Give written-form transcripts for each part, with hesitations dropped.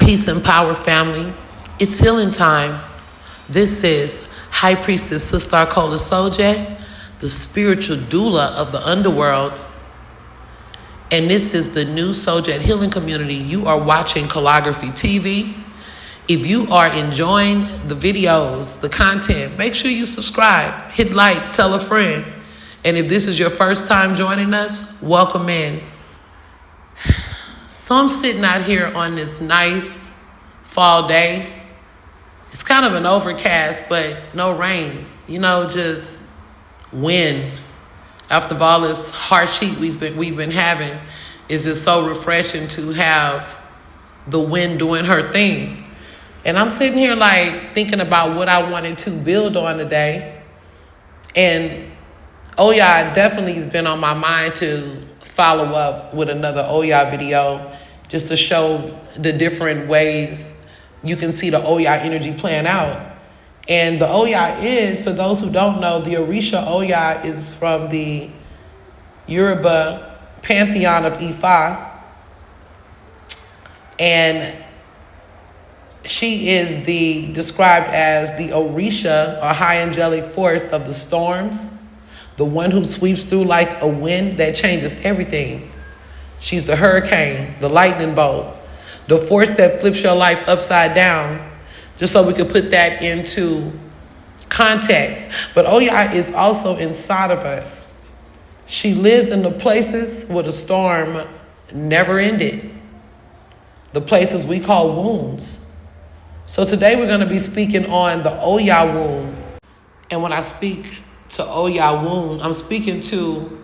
Peace and power, family. It's healing time. This is High Priestess Sister Arcola Soje, the spiritual doula of the underworld. And this is the new Sojet Healing Community. You are watching Calligraphy TV. If you are enjoying the videos, the content, make sure you subscribe, hit like, tell a friend. And if this is your first time joining us, welcome in. So I'm sitting out here on this nice fall day. It's kind of an overcast, but no rain. Just wind. After all this harsh heat we've been having, it's just so refreshing to have the wind doing her thing. And I'm sitting here thinking about what I wanted to build on today. And Oya definitely has been on my mind to follow up with another Oya video just to show the different ways you can see the Oya energy playing out. And the Oya is, for those who don't know, the Orisha Oya is from the Yoruba pantheon of Ifa. And she is described as the Orisha, or high angelic force of the storms, the one who sweeps through like a wind that changes everything. She's the hurricane, the lightning bolt, the force that flips your life upside down, just so we could put that into context. But Oya is also inside of us. She lives in the places where the storm never ended, the places we call wounds. So today we're going to be speaking on the Oya Wound. And when I speak to Oya Wound, I'm speaking to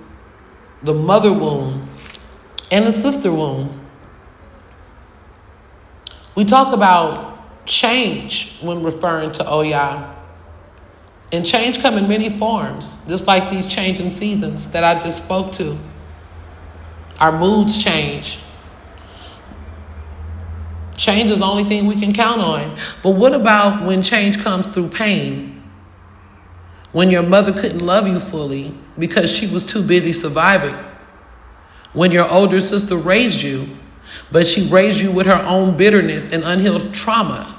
the mother wound and the sister wound. We talk about change when referring to Oya. And change come in many forms, just like these changing seasons that I just spoke to. Our moods change. Change is the only thing we can count on. But what about when change comes through pain? When your mother couldn't love you fully because she was too busy surviving. When your older sister raised you, but she raised you with her own bitterness and unhealed trauma.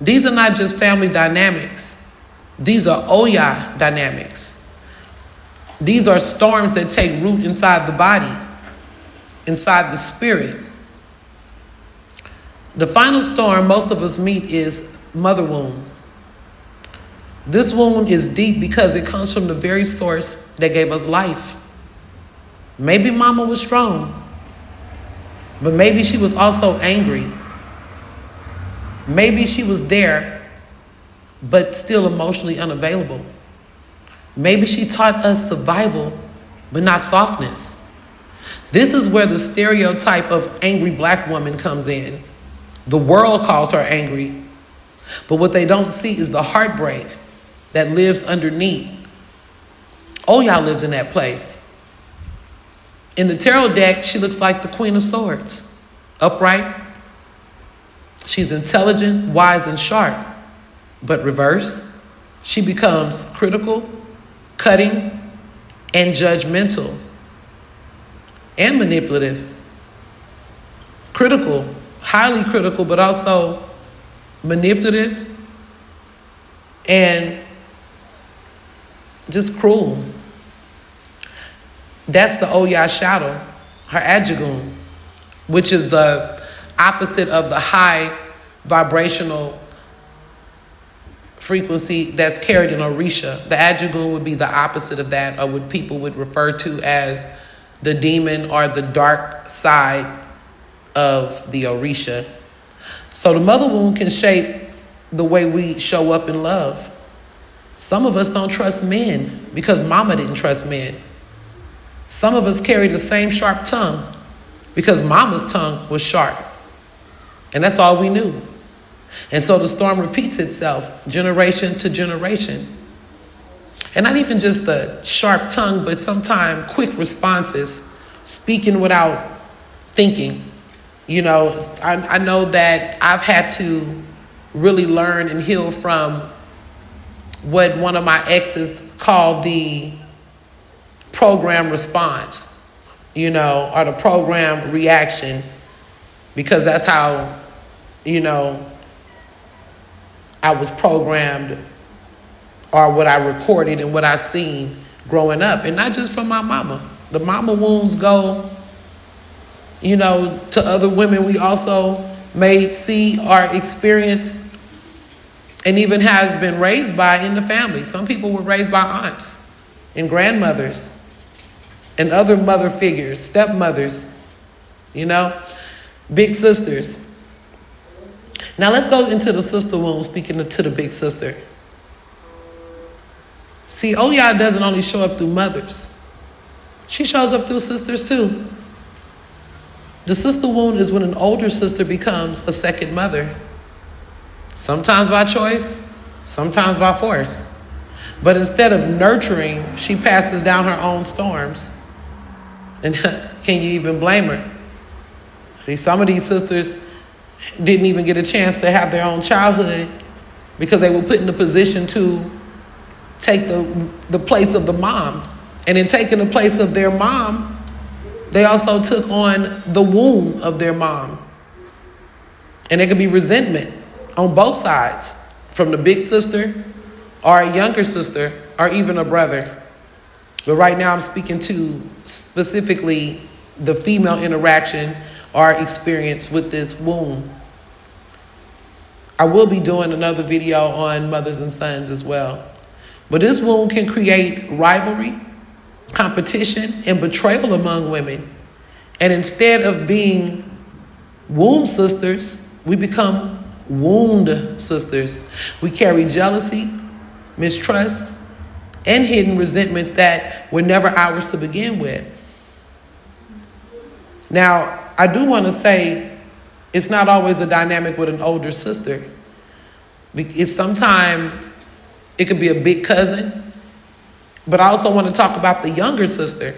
These are not just family dynamics. These are Oya dynamics. These are storms that take root inside the body, inside the spirit. The final storm most of us meet is mother wound. This wound is deep because it comes from the very source that gave us life. Maybe mama was strong, but maybe she was also angry. Maybe she was there, but still emotionally unavailable. Maybe she taught us survival, but not softness. This is where the stereotype of angry black woman comes in. The world calls her angry, but what they don't see is the heartbreak that lives underneath. Oya lives in that place. In the tarot deck, she looks like the Queen of Swords, upright. She's intelligent, wise, and sharp. But reverse, she becomes critical, cutting, and judgmental, and manipulative. Critical, highly critical, but also manipulative and just cruel. That's the Oya shadow, her Ajagun, which is the opposite of the high vibrational frequency that's carried in Orisha. The Ajagun would be the opposite of that, or what people would refer to as the demon or the dark side of the Orisha. So the mother wound can shape the way we show up in love. Some of us don't trust men because mama didn't trust men. Some of us carry the same sharp tongue because mama's tongue was sharp. And that's all we knew. And so the storm repeats itself generation to generation. And not even just the sharp tongue, but sometimes quick responses, speaking without thinking. I know that I've had to really learn and heal from what one of my exes called the program response, or the program reaction. because that's how, you know, I was programmed, or what I recorded and what I seen growing up. And not just from my mama. The mama wounds go, you know, to other women we also may see or experience, and even has been raised by in the family. Some people were raised by aunts and grandmothers and other mother figures, stepmothers, you know, big sisters. Now let's go into the sister wound, speaking to the big sister. See, Oya doesn't only show up through mothers. She shows up through sisters too. The sister wound is when an older sister becomes a second mother. Sometimes by choice, sometimes by force. But instead of nurturing, she passes down her own storms. And can you even blame her? See, some of these sisters didn't even get a chance to have their own childhood because they were put in the position to take the place of the mom. And in taking the place of their mom, they also took on the womb of their mom. And there could be resentment on both sides, from the big sister or a younger sister or even a brother. But right now I'm speaking to specifically the female interaction or experience with this womb. I will be doing another video on mothers and sons as well. But this wound can create rivalry, competition, and betrayal among women. And instead of being womb sisters, we become wound sisters. We carry jealousy, mistrust, and hidden resentments that were never ours to begin with. Now, I do want to say it's not always a dynamic with an older sister. It's sometimes it could be a big cousin, but I also want to talk about the younger sister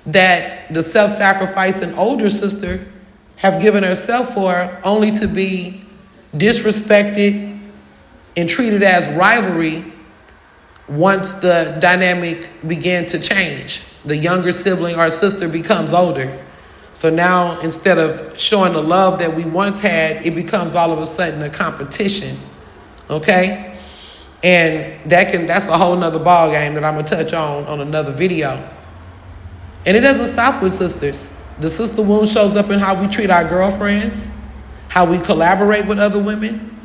that the self-sacrificing older sister have given herself for, only to be disrespected and treated as rivalry once the dynamic began to change. The younger sibling or sister becomes older. So now instead of showing the love that we once had, it becomes all of a sudden a competition. Okay? And that's a whole nother ball game that I'm gonna touch on another video. And it doesn't stop with sisters. The sister wound shows up in how we treat our girlfriends, how we collaborate with other women,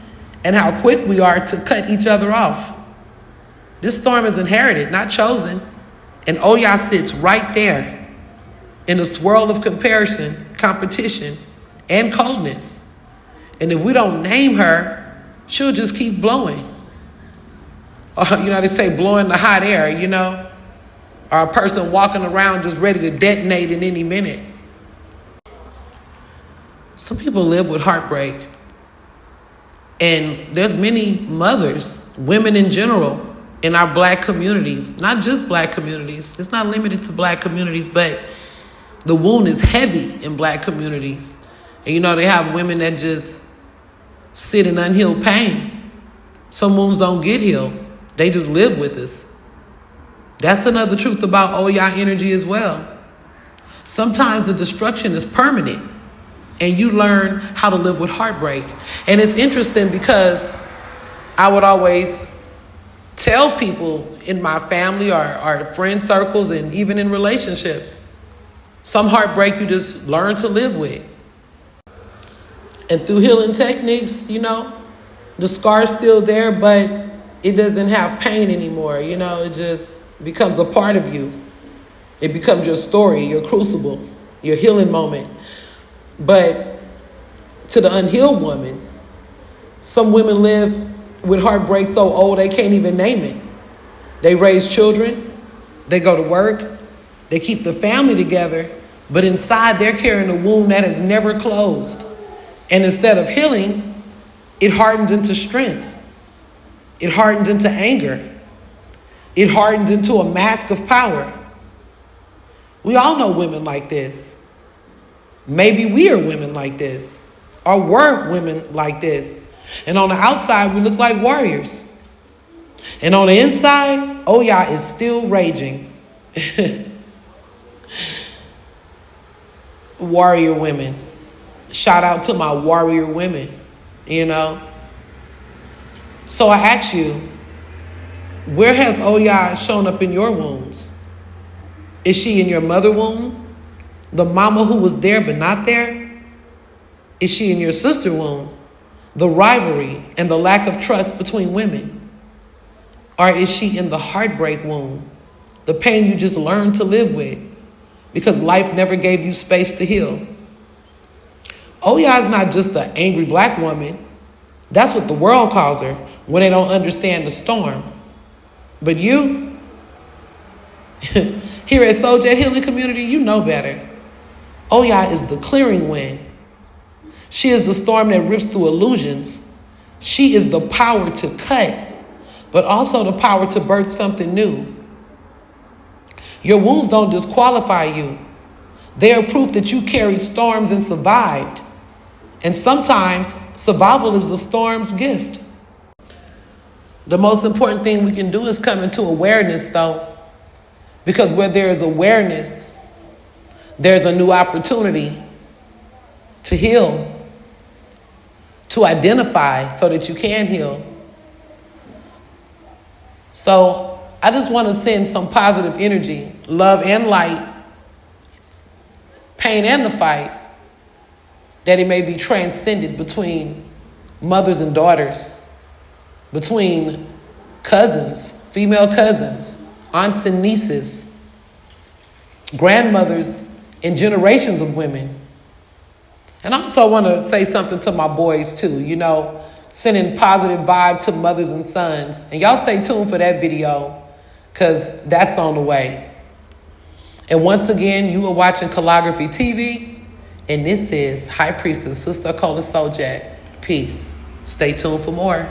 and how quick we are to cut each other off. This storm is inherited, not chosen. And Oya sits right there in a swirl of comparison, competition, and coldness. And if we don't name her, she'll just keep blowing. You know, they say blowing the hot air, you know, or a person walking around just ready to detonate in any minute. Some people live with heartbreak. And there's many mothers, women in general, in our black communities, not just black communities. It's not limited to black communities, but the wound is heavy in black communities. And you know, they have women that just sit in unhealed pain. Some wounds don't get healed. They just live with us. That's another truth about Oya energy as well. Sometimes the destruction is permanent, and you learn how to live with heartbreak. And it's interesting because I would always tell people in my family or friend circles and even in relationships, some heartbreak you just learn to live with. And through healing techniques, you know, the scar's still there, but it doesn't have pain anymore. You know, it just becomes a part of you. It becomes your story, your crucible, your healing moment. But to the unhealed woman, some women live with heartbreak so old they can't even name it. They raise children, they go to work, they keep the family together, but inside they're carrying a wound that has never closed. And instead of healing, it hardens into strength. It hardens into anger. It hardens into a mask of power. We all know women like this. Maybe we are women like this, or were women like this. And on the outside, we look like warriors. And on the inside, Oya is still raging. Warrior women. Shout out to my warrior women, you know. So I ask you, where has Oya shown up in your wombs? Is she in your mother womb? The mama who was there but not there? Is she in your sister womb? The rivalry and the lack of trust between women? Or is she in the heartbreak womb? The pain you just learned to live with because life never gave you space to heal. Oya is not just the angry black woman. That's what the world calls her when they don't understand the storm. But you, here at Soul Jet Healing Community, you know better. Oya is the clearing wind. She is the storm that rips through illusions. She is the power to cut, but also the power to birth something new. Your wounds don't disqualify you. They are proof that you carried storms and survived. And sometimes survival is the storm's gift. The most important thing we can do is come into awareness, though. Because where there is awareness, there's a new opportunity to heal, to identify so that you can heal. So I just want to send some positive energy, love and light, pain and the fight, that it may be transcended between mothers and daughters, between cousins, female cousins, aunts and nieces, grandmothers, and generations of women. And I also want to say something to my boys too, you know, sending positive vibe to mothers and sons. And y'all stay tuned for that video because that's on the way. And once again, you are watching Calligraphy TV, and this is High Priestess Sister Cola Soul Jet. Peace. Stay tuned for more.